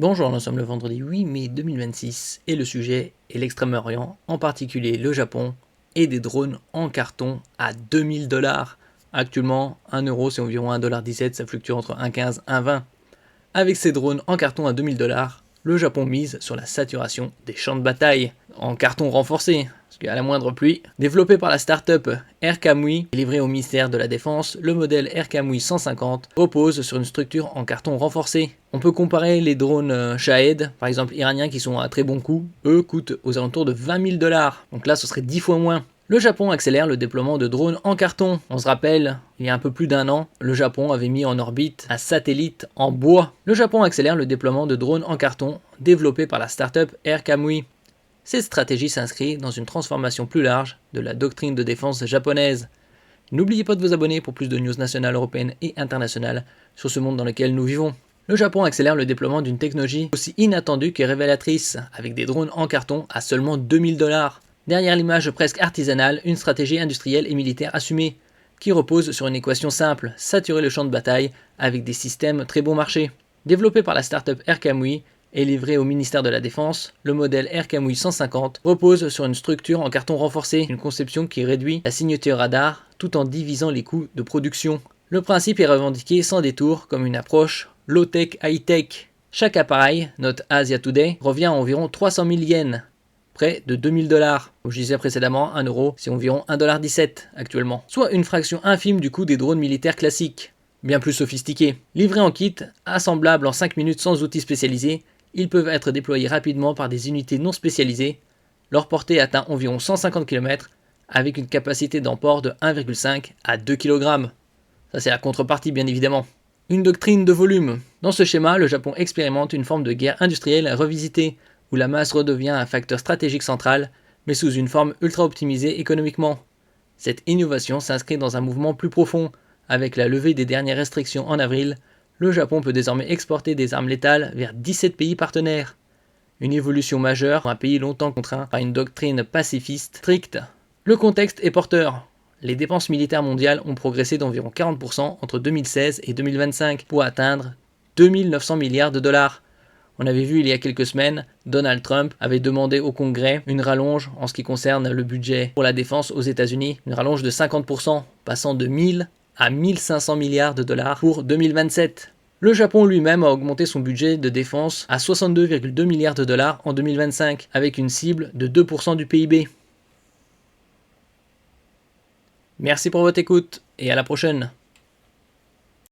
Bonjour, nous sommes le vendredi 8 mai 2026 et le sujet est l'Extrême-Orient, en particulier le Japon et des drones en carton à 2000 dollars. Actuellement, 1 euro c'est environ 1,17 $, ça fluctue entre 1,15 et 1,20 $. Avec ces drones en carton à 2000 dollars, le Japon mise sur la saturation des champs de bataille en carton renforcé, parce qu'à la moindre pluie. Développé par la start-up Air Kamui et livré au ministère de la Défense, le modèle Air Kamui 150 repose sur une structure en carton renforcé. On peut comparer les drones Shahed, par exemple iraniens qui sont à très bon coût, eux coûtent aux alentours de 20 000 dollars, donc là ce serait 10 fois moins. Le Japon accélère le déploiement de drones en carton. On se rappelle, il y a un peu plus d'1 an, le Japon avait mis en orbite un satellite en bois. Le Japon accélère le déploiement de drones en carton développé par la start-up Air Kamui. Cette stratégie s'inscrit dans une transformation plus large de la doctrine de défense japonaise. N'oubliez pas de vous abonner pour plus de news nationales, européennes et internationales sur ce monde dans lequel nous vivons. Le Japon accélère le déploiement d'une technologie aussi inattendue que révélatrice, avec des drones en carton à seulement 2000 dollars. Derrière l'image presque artisanale, une stratégie industrielle et militaire assumée, qui repose sur une équation simple, saturer le champ de bataille avec des systèmes très bon marché. Développé par la start-up Air Kamui et livré au ministère de la Défense, le modèle Air Kamui 150 repose sur une structure en carton renforcé, une conception qui réduit la signature radar tout en divisant les coûts de production. Le principe est revendiqué sans détour comme une approche low-tech high-tech. Chaque appareil, note Asia Today, revient à environ 300 000 yens, près de 2000 dollars. Comme je disais précédemment, 1 euro, c'est environ 1,17 $ actuellement. Soit une fraction infime du coût des drones militaires classiques, bien plus sophistiqués. Livrés en kit, assemblables en 5 minutes sans outils spécialisés, ils peuvent être déployés rapidement par des unités non spécialisées. Leur portée atteint environ 150 km avec une capacité d'emport de 1,5 à 2 kg. Ça c'est la contrepartie bien évidemment. Une doctrine de volume. Dans ce schéma, le Japon expérimente une forme de guerre industrielle revisitée, où la masse redevient un facteur stratégique central, mais sous une forme ultra optimisée économiquement. Cette innovation s'inscrit dans un mouvement plus profond. Avec la levée des dernières restrictions en avril, le Japon peut désormais exporter des armes létales vers 17 pays partenaires. Une évolution majeure pour un pays longtemps contraint par une doctrine pacifiste stricte. Le contexte est porteur. Les dépenses militaires mondiales ont progressé d'environ 40% entre 2016 et 2025 pour atteindre 2900 milliards de dollars. On avait vu il y a quelques semaines, Donald Trump avait demandé au Congrès une rallonge en ce qui concerne le budget pour la défense aux États-Unis, une rallonge de 50%, passant de 1000 à 1500 milliards de dollars pour 2027. Le Japon lui-même a augmenté son budget de défense à 62,2 milliards de dollars en 2025, avec une cible de 2% du PIB. Merci pour votre écoute et à la prochaine.